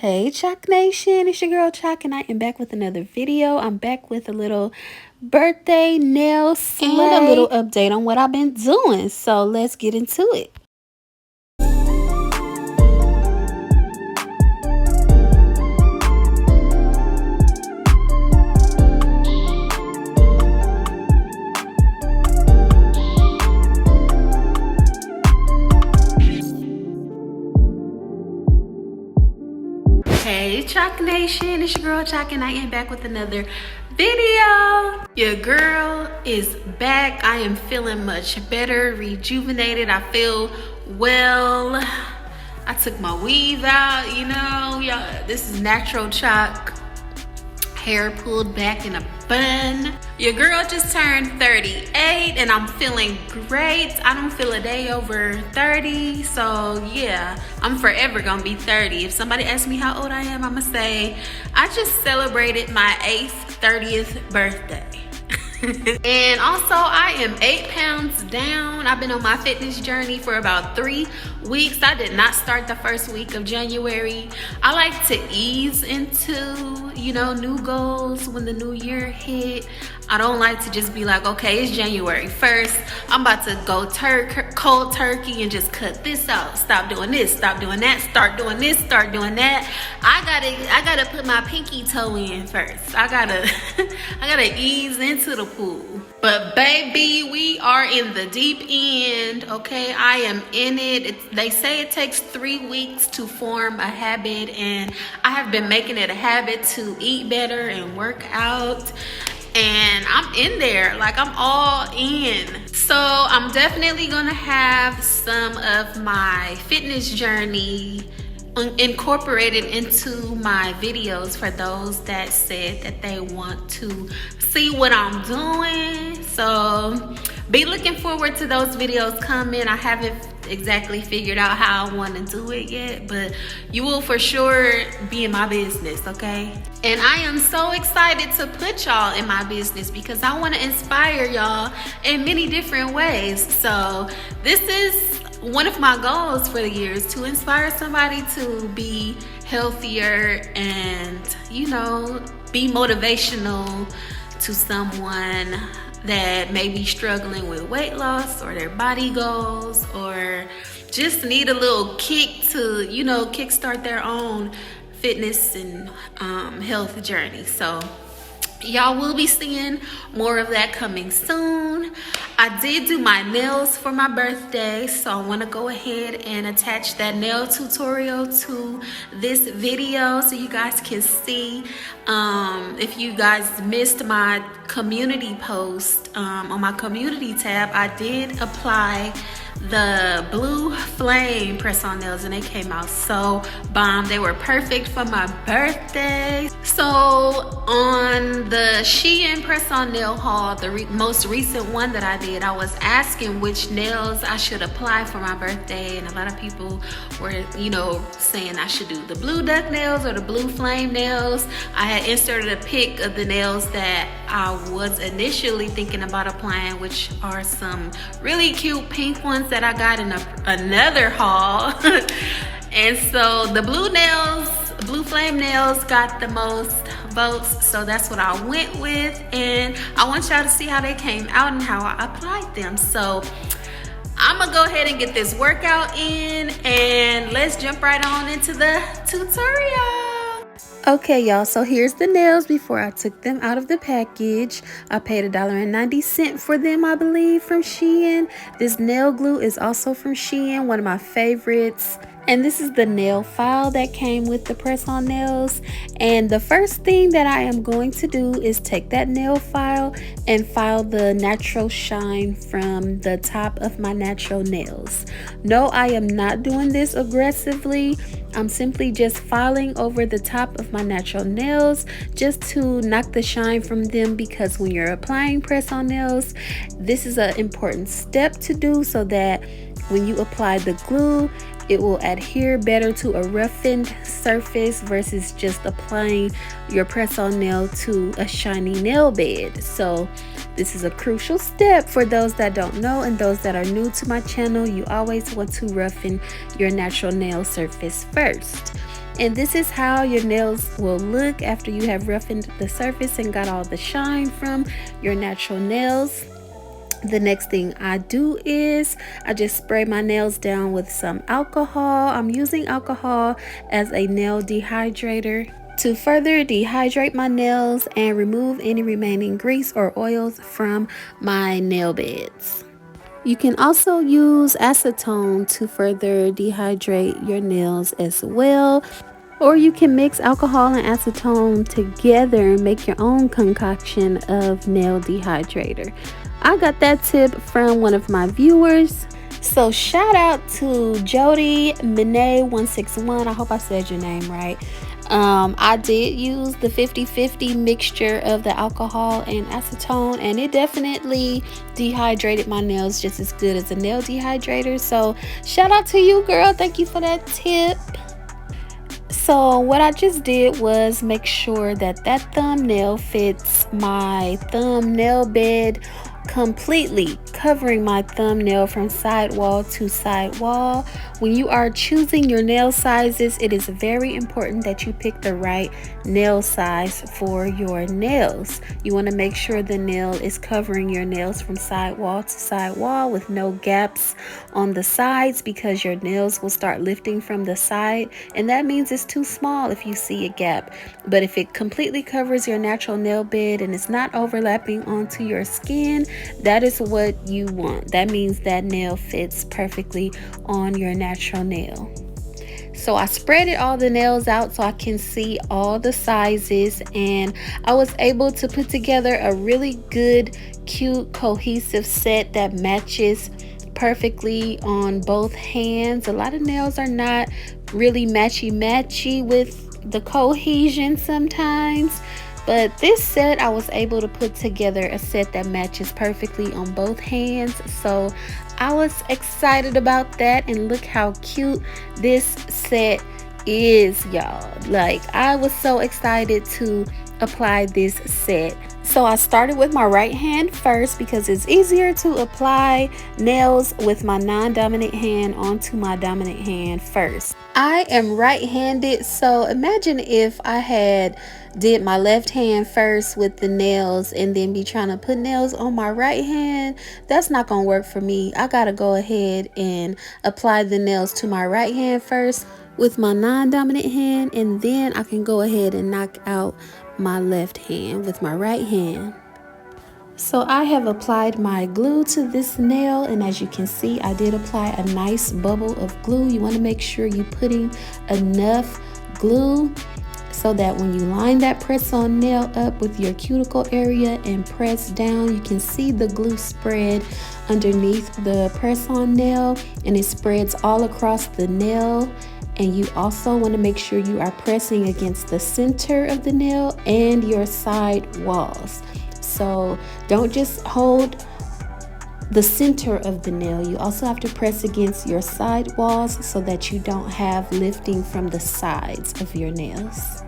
Hey Choc Nation, it's your girl Choc and I am back with another video. I'm back with a little birthday nail slay and a little update on what I've been doing. So let's get into it. Hey Choc Nation, it's your girl Choc and I am back with another video. Your girl is back. I am feeling much better, rejuvenated. I feel well. I took my weave out, you know. Y'all, this is natural Choc. Hair pulled back in a bun. Your girl just turned 38 and I'm feeling great. I don't feel a day over 30, so yeah, I'm forever gonna be 30. If somebody asks me how old I am, I'ma say I just celebrated my 30th birthday. And also I am 8 pounds down. I've been on my fitness journey for about 3 weeks. I did not start the first week of January. I like to ease into, you know, new goals when the new year hit. I don't like to just be like, okay, it's January 1st. I'm about to go cold turkey and just cut this out. Stop doing this, stop doing that, start doing this, start doing that. I gotta put my pinky toe in first. I gotta ease into the pool. But baby, we are in the deep end, okay? I am in it. They say it takes 3 weeks to form a habit, and I have been making it a habit to eat better and work out. And I'm in there, like I'm all in. So I'm definitely gonna have some of my fitness journey incorporated into my videos for those that said that they want to see what I'm doing. So be looking forward to those videos coming. I haven't exactly figured out how I want to do it yet, but you will for sure be in my business, okay? And I am so excited to put y'all in my business because I want to inspire y'all in many different ways. So this is one of my goals for the year, is to inspire somebody to be healthier and, you know, be motivational to someone that may be struggling with weight loss or their body goals, or just need a little kick to, you know, kickstart their own fitness and health journey. So y'all will be seeing more of that coming soon. I did do my nails for my birthday, so I want to go ahead and attach that nail tutorial to this video so you guys can see. If you guys missed my community post, on my community tab, I did apply the blue flame press-on nails and they came out so bomb. They were perfect for my birthday. So on the Shein press-on nail haul, the most recent one that I did, I was asking which nails I should apply for my birthday, and a lot of people were, you know, saying I should do the blue duck nails or the blue flame nails. I had inserted a pic of the nails that I was initially thinking about applying, which are some really cute pink ones that I got in another haul. And so the blue nails, blue flame nails, got the most votes, so that's what I went with, and I want y'all to see how they came out and how I applied them. So I'm gonna go ahead and get this workout in, and let's jump right on into the tutorial. Okay, y'all, so here's the nails before I took them out of the package. I paid $1.90 for them, I believe, from Shein. This nail glue is also from Shein, one of my favorites. And this is the nail file that came with the press-on nails. And the first thing that I am going to do is take that nail file and file the natural shine from the top of my natural nails. No, I am not doing this aggressively. I'm simply just filing over the top of my natural nails just to knock the shine from them, because when you're applying press-on nails, this is an important step to do so that when you apply the glue, it will adhere better to a roughened surface versus just applying your press-on nail to a shiny nail bed. So this is a crucial step for those that don't know, and those that are new to my channel. You always want to roughen your natural nail surface first. And this is how your nails will look after you have roughened the surface and got all the shine from your natural nails. The next thing I do is I just spray my nails down with some alcohol. I'm using alcohol as a nail dehydrator to further dehydrate my nails and remove any remaining grease or oils from my nail beds. You can also use acetone to further dehydrate your nails as well. Or you can mix alcohol and acetone together and make your own concoction of nail dehydrator. I got that tip from one of my viewers. So shout out to Jody Minay 161. I hope I said your name right. I did use the 50-50 mixture of the alcohol and acetone, and it definitely dehydrated my nails just as good as a nail dehydrator. So shout out to you, girl. Thank you for that tip. So what I just did was make sure that that thumbnail fits my thumbnail bed completely, covering my thumbnail from side wall to side wall. When you are choosing your nail sizes, it is very important that you pick the right nail size for your nails. You want to make sure the nail is covering your nails from side wall to side wall with no gaps on the sides, because your nails will start lifting from the side, and that means it's too small if you see a gap. But if it completely covers your natural nail bed and it's not overlapping onto your skin, that is what you want. That means that nail fits perfectly on your natural nail. So I spreaded all the nails out so I can see all the sizes, and I was able to put together a really good, cute, cohesive set that matches perfectly on both hands. A lot of nails are not really matchy with the cohesion sometimes, but this set I was able to put together a set that matches perfectly on both hands. So I was excited about that, and look how cute this set is, y'all. Like, I was so excited to apply this set. So I started with my right hand first because it's easier to apply nails with my non-dominant hand onto my dominant hand first. I am right-handed, so imagine if I had did my left hand first with the nails and then be trying to put nails on my right hand. That's not gonna work for me. I gotta go ahead and apply the nails to my right hand first with my non-dominant hand, and then I can go ahead and knock out my left hand with my right hand. So I have applied my glue to this nail, and as you can see, I did apply a nice bubble of glue. You want to make sure you're putting enough glue so that when you line that press-on nail up with your cuticle area and press down, you can see the glue spread underneath the press-on nail, and it spreads all across the nail. And you also want to make sure you are pressing against the center of the nail and your side walls. So don't just hold the center of the nail. You also have to press against your side walls so that you don't have lifting from the sides of your nails.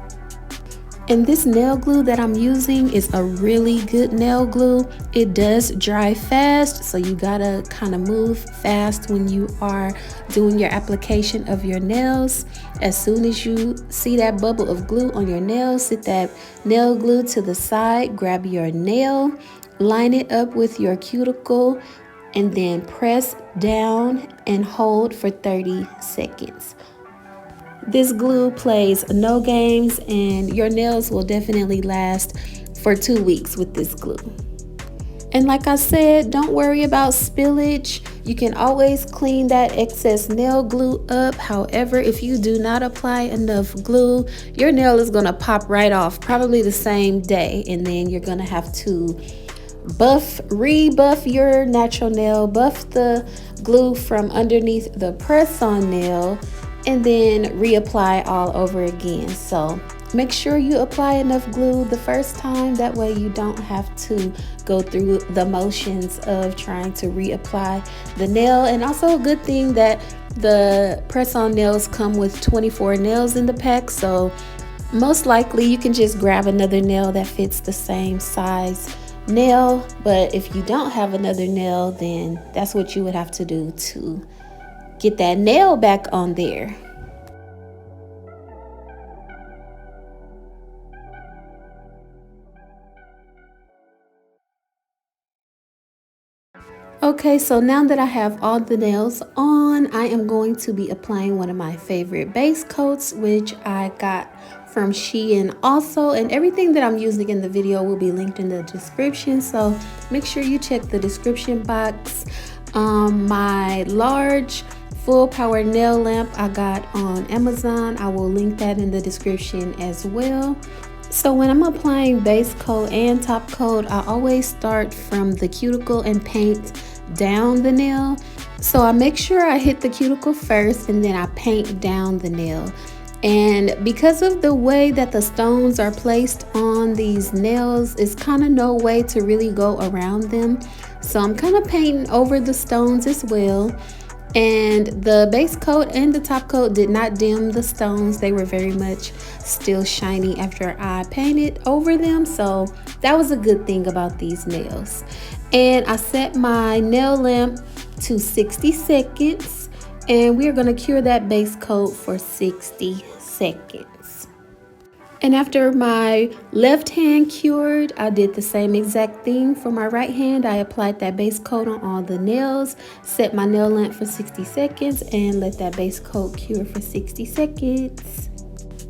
And this nail glue that I'm using is a really good nail glue. It does dry fast, so you gotta kind of move fast when you are doing your application of your nails. As soon as you see that bubble of glue on your nails, sit that nail glue to the side, grab your nail, line it up with your cuticle, and then press down and hold for 30 seconds. This glue plays no games, and your nails will definitely last for 2 weeks with this glue. And like I said, don't worry about spillage. You can always clean that excess nail glue up. However, if you do not apply enough glue, your nail is gonna pop right off, probably the same day, and then you're gonna have to rebuff your natural nail, buff the glue from underneath the press-on nail, and then reapply all over again. So make sure you apply enough glue the first time, that way you don't have to go through the motions of trying to reapply the nail. And also a good thing that the press-on nails come with 24 nails in the pack, so most likely you can just grab another nail that fits the same size nail. But if you don't have another nail, then that's what you would have to do to get that nail back on there. Okay, so now that I have all the nails on, I am going to be applying one of my favorite base coats, which I got from Shein also, and everything that I'm using in the video will be linked in the description, so make sure you check the description box. My large full power nail lamp I got on Amazon, I will link that in the description as well. So when I'm applying base coat and top coat, I always start from the cuticle and paint down the nail. So I make sure I hit the cuticle first and then I paint down the nail. And because of the way that the stones are placed on these nails, it's kind of no way to really go around them. So I'm kind of painting over the stones as well. And the base coat and the top coat did not dim the stones. They were very much still shiny after I painted over them. So that was a good thing about these nails. And I set my nail lamp to 60 seconds. And we are going to cure that base coat for 60 seconds. And after my left hand cured, I did the same exact thing for my right hand. I applied that base coat on all the nails, set my nail lamp for 60 seconds, and let that base coat cure for 60 seconds.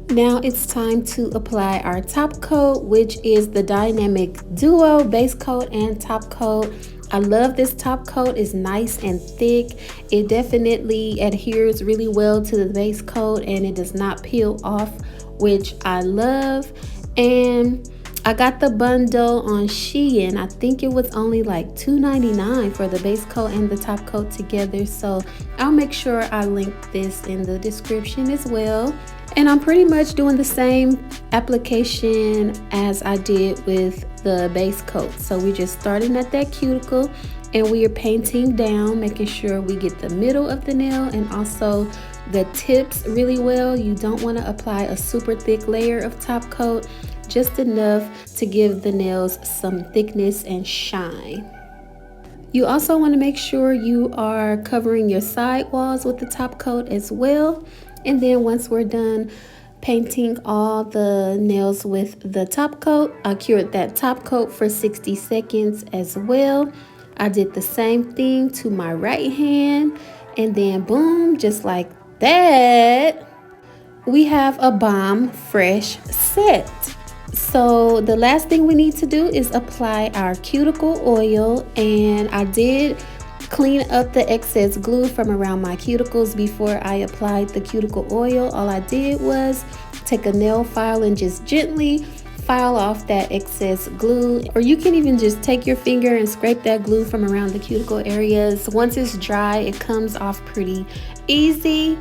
Now it's time to apply our top coat, which is the Dynamic Duo base coat and top coat. I love this top coat. It's nice and thick. It definitely adheres really well to the base coat and it does not peel off, which I love. And I got the bundle on Shein. I think it was only like $2.99 for the base coat and the top coat together. So I'll make sure I link this in the description as well. And I'm pretty much doing the same application as I did with the base coat. So we're just starting at that cuticle and we are painting down, making sure we get the middle of the nail and also the tips really well. You don't want to apply a super thick layer of top coat, just enough to give the nails some thickness and shine. You also want to make sure you are covering your side walls with the top coat as well. And then once we're done painting all the nails with the top coat, I cured that top coat for 60 seconds as well. I did the same thing to my right hand, and then boom, just like that, we have a bomb fresh set. So the last thing we need to do is apply our cuticle oil, and I did clean up the excess glue from around my cuticles before I applied the cuticle oil. All I did was take a nail file and just gently file off that excess glue, or you can even just take your finger and scrape that glue from around the cuticle areas. Once it's dry, it comes off pretty easy,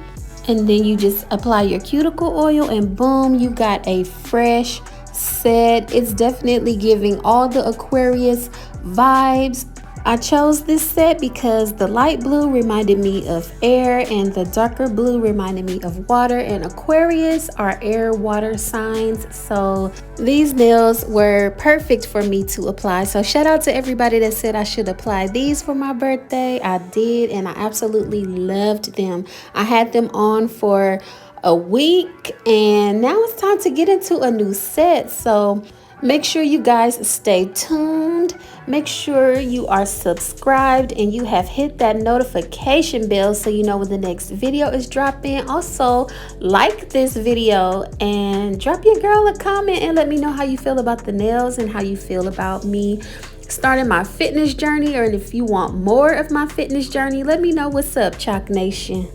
and then you just apply your cuticle oil and boom, you got a fresh set. It's definitely giving all the Aquarius vibes. I chose this set because the light blue reminded me of air and the darker blue reminded me of water, and Aquarius are air water signs, so these nails were perfect for me to apply. So shout out to everybody that said I should apply these for my birthday. I did, and I absolutely loved them. I had them on for a week and now it's time to get into a new set. So make sure you guys stay tuned. Make sure you are subscribed and you have hit that notification bell so you know when the next video is dropping. Also, like this video and drop your girl a comment and let me know how you feel about the nails and how you feel about me starting my fitness journey, or if you want more of my fitness journey, let me know what's up, Choc Nation.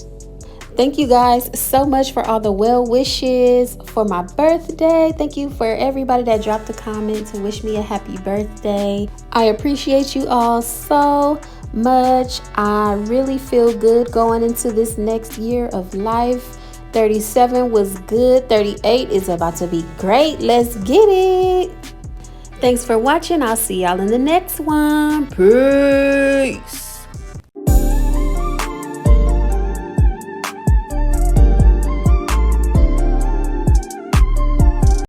Thank you guys so much for all the well wishes for my birthday. Thank you for everybody that dropped a comment to wish me a happy birthday. I appreciate you all so much. I really feel good going into this next year of life. 37 was good. 38 is about to be great. Let's get it. Thanks for watching. I'll see y'all in the next one. Peace.